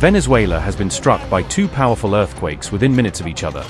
Venezuela has been struck by two powerful earthquakes within minutes of each other,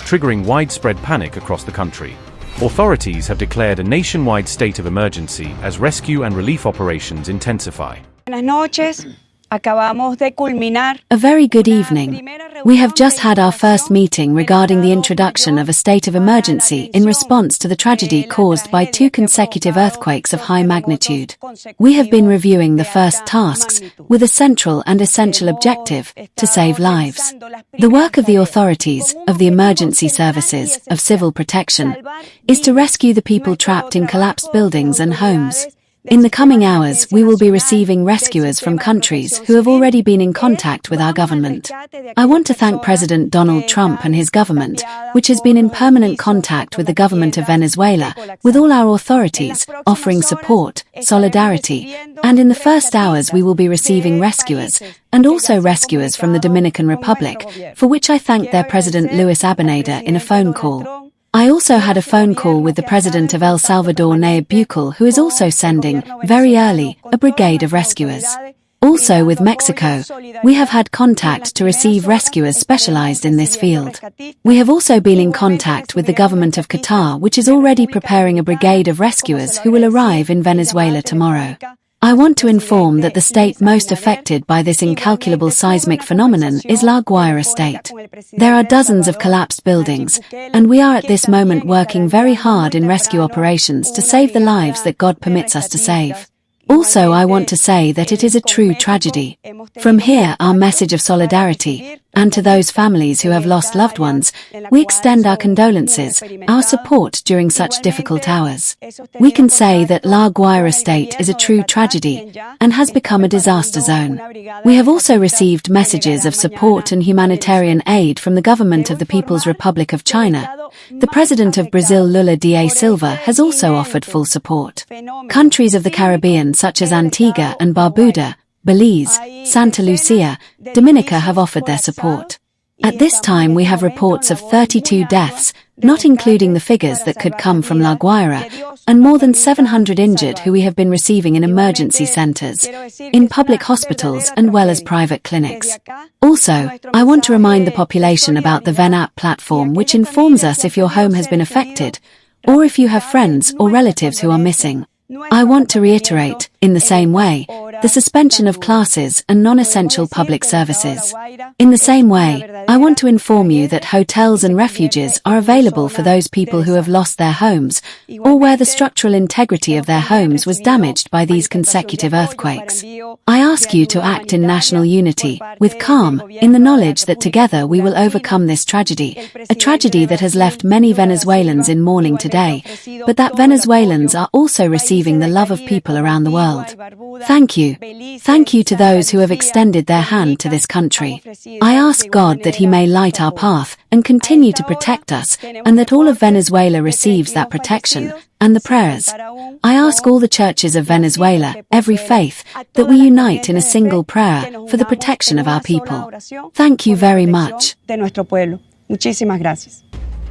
triggering widespread panic across the country. Authorities have declared a nationwide state of emergency as rescue and relief operations intensify. Buenas noches. Acabamos de culminar. A very good evening. We have just had our first meeting regarding the introduction of a state of emergency in response to the tragedy caused by two consecutive earthquakes of high magnitude. We have been reviewing the first tasks with a central and essential objective to save lives. The work of the authorities, of the emergency services, of civil protection, is to rescue the people trapped in collapsed buildings and homes. In the coming hours, we will be receiving rescuers from countries who have already been in contact with our government. I want to thank President Donald Trump and his government, which has been in permanent contact with the government of Venezuela, with all our authorities, offering support, solidarity, and in the first hours we will be receiving rescuers, and also rescuers from the Dominican Republic, for which I thank their President Luis Abinader in a phone call. I also had a phone call with the President of El Salvador, Nayib Bukele, who is also sending, very early, a brigade of rescuers. Also with Mexico, we have had contact to receive rescuers specialized in this field. We have also been in contact with the government of Qatar, which is already preparing a brigade of rescuers who will arrive in Venezuela tomorrow. I want to inform that the state most affected by this incalculable seismic phenomenon is La Guaira state. There are dozens of collapsed buildings, and we are at this moment working very hard in rescue operations to save the lives that God permits us to save. Also, I want to say that it is a true tragedy. From here, our message of solidarity, and to those families who have lost loved ones, we extend our condolences, our support during such difficult hours. We can say that La Guaira state is a true tragedy and has become a disaster zone. We have also received messages of support and humanitarian aid from the government of the People's Republic of China. The President of Brazil, Lula da Silva, has also offered full support. Countries of the Caribbean such as Antigua and Barbuda, Belize, Santa Lucia, Dominica have offered their support. At this time we have reports of 32 deaths, not including the figures that could come from La Guaira, and more than 700 injured who we have been receiving in emergency centers, in public hospitals and well as private clinics. Also, I want to remind the population about the VEN app platform, which informs us if your home has been affected, or if you have friends or relatives who are missing. I want to reiterate, in the same way, the suspension of classes and non-essential public services. In the same way, I want to inform you that hotels and refuges are available for those people who have lost their homes, or where the structural integrity of their homes was damaged by these consecutive earthquakes. I ask you to act in national unity, with calm, in the knowledge that together we will overcome this tragedy, a tragedy that has left many Venezuelans in mourning today, but that Venezuelans are also receiving the love of people around the world. Thank you. Thank you to those who have extended their hand to this country. I ask God that He may light our path and continue to protect us, and that all of Venezuela receives that protection and the prayers. I ask all the churches of Venezuela, every faith, that we unite in a single prayer for the protection of our people. Thank you very much.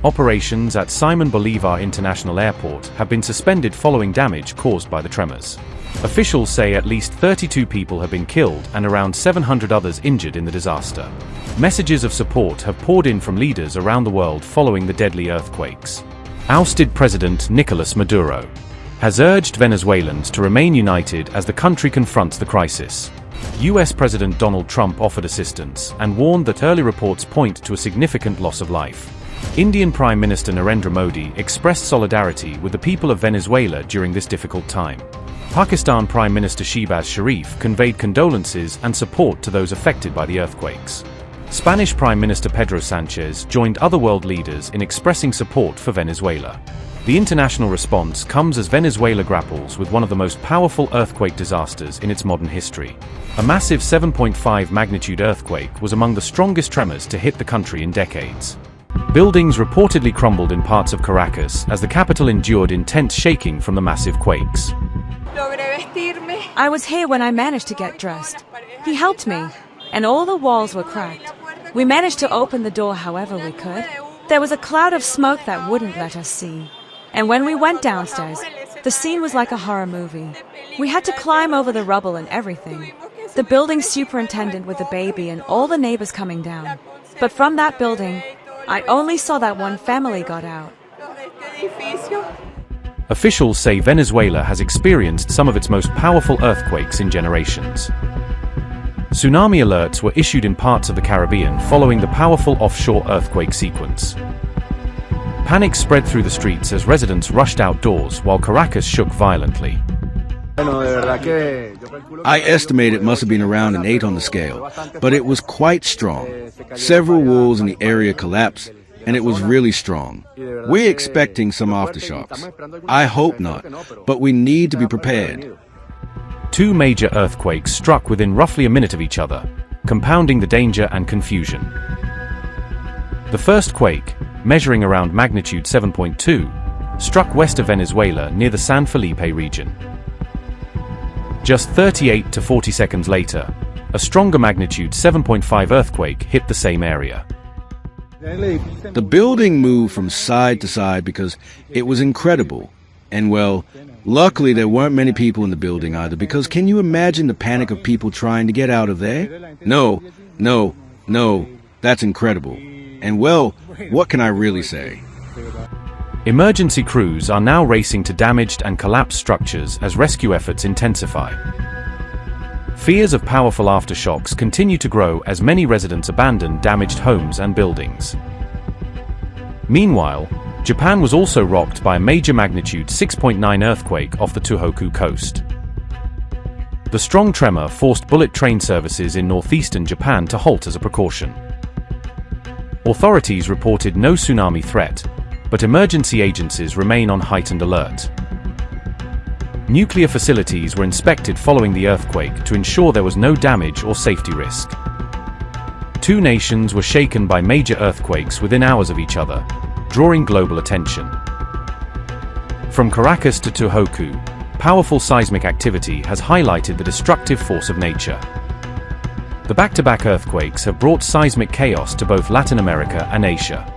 Operations at Simón Bolívar International Airport have been suspended following damage caused by the tremors. Officials say at least 32 people have been killed and around 700 others injured in the disaster. Messages of support have poured in from leaders around the world following the deadly earthquakes. Ousted President Nicolas Maduro has urged Venezuelans to remain united as the country confronts the crisis. US President Donald Trump offered assistance and warned that early reports point to a significant loss of life. Indian Prime Minister Narendra Modi expressed solidarity with the people of Venezuela during this difficult time. Pakistan Prime Minister Shehbaz Sharif conveyed condolences and support to those affected by the earthquakes. Spanish Prime Minister Pedro Sánchez joined other world leaders in expressing support for Venezuela. The international response comes as Venezuela grapples with one of the most powerful earthquake disasters in its modern history. A massive 7.5 magnitude earthquake was among the strongest tremors to hit the country in decades. Buildings reportedly crumbled in parts of Caracas as the capital endured intense shaking from the massive quakes. I was here when I managed to get dressed. He helped me, and all the walls were cracked. We managed to open the door however we could. There was a cloud of smoke that wouldn't let us see. And when we went downstairs, the scene was like a horror movie. We had to climb over the rubble and everything. the building superintendent with a baby and all the neighbors coming down. But from that building, I only saw that one family got out. Officials say Venezuela has experienced some of its most powerful earthquakes in generations. Tsunami alerts were issued in parts of the Caribbean following the powerful offshore earthquake sequence. Panic spread through the streets as residents rushed outdoors while Caracas shook violently. I estimate it must have been around an 8 on the scale, but it was quite strong. Several walls in the area collapsed, and it was really strong. We're expecting some aftershocks. I hope not, but we need to be prepared. 2 major earthquakes struck within roughly a minute of each other, compounding the danger and confusion. The first quake, measuring around magnitude 7.2, struck west of Venezuela near the San Felipe region. Just 38 to 40 seconds later, a stronger magnitude 7.5 earthquake hit the same area. The building moved from side to side because it was incredible. And well, luckily there weren't many people in the building either, because can you imagine the panic of people trying to get out of there? No, that's incredible. And well, what can I really say? Emergency crews are now racing to damaged and collapsed structures as rescue efforts intensify. Fears of powerful aftershocks continue to grow as many residents abandon damaged homes and buildings. Meanwhile, Japan was also rocked by a major magnitude 6.9 earthquake off the Tohoku coast. The strong tremor forced bullet train services in northeastern Japan to halt as a precaution. Authorities reported no tsunami threat, but emergency agencies remain on heightened alert. Nuclear facilities were inspected following the earthquake to ensure there was no damage or safety risk. 2 nations were shaken by major earthquakes within hours of each other, drawing global attention. From Caracas to Tohoku, powerful seismic activity has highlighted the destructive force of nature. The back-to-back earthquakes have brought seismic chaos to both Latin America and Asia.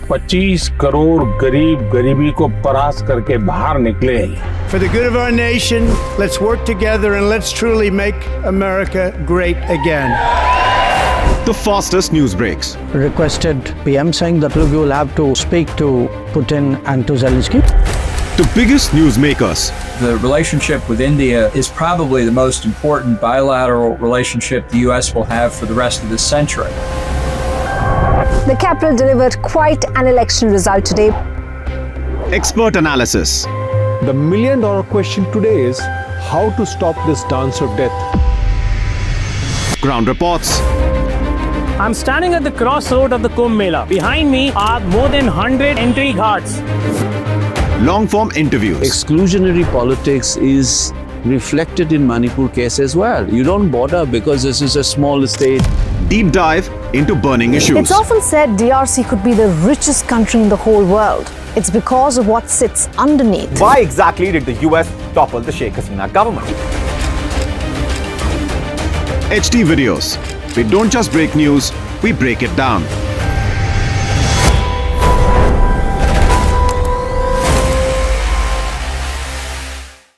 $25 crore गरीब गरीबी को परास्त करके बाहर निकले। For the good of our nation, let's work together and let's truly make America great again. The fastest news breaks. Requested PM saying that look, you will have to speak to Putin and to Zelensky. The biggest news makers. The relationship with India is probably the most important bilateral relationship the U.S. will have for the rest of this century. The capital delivered quite an election result today. Expert analysis. The million-dollar question today is how to stop this dance of death. Ground reports. I'm standing at the crossroad of the Kumbh Mela. Behind me are more than 100 entry ghats. Long-form interviews. Exclusionary politics is reflected in Manipur case as well. You don't bother because this is a small state. Deep dive into burning issues. It's often said DRC could be the richest country in the whole world. It's because of what sits underneath. Why exactly did the US topple the Sheikh Hasina government? HT videos. We don't just break news, we break it down.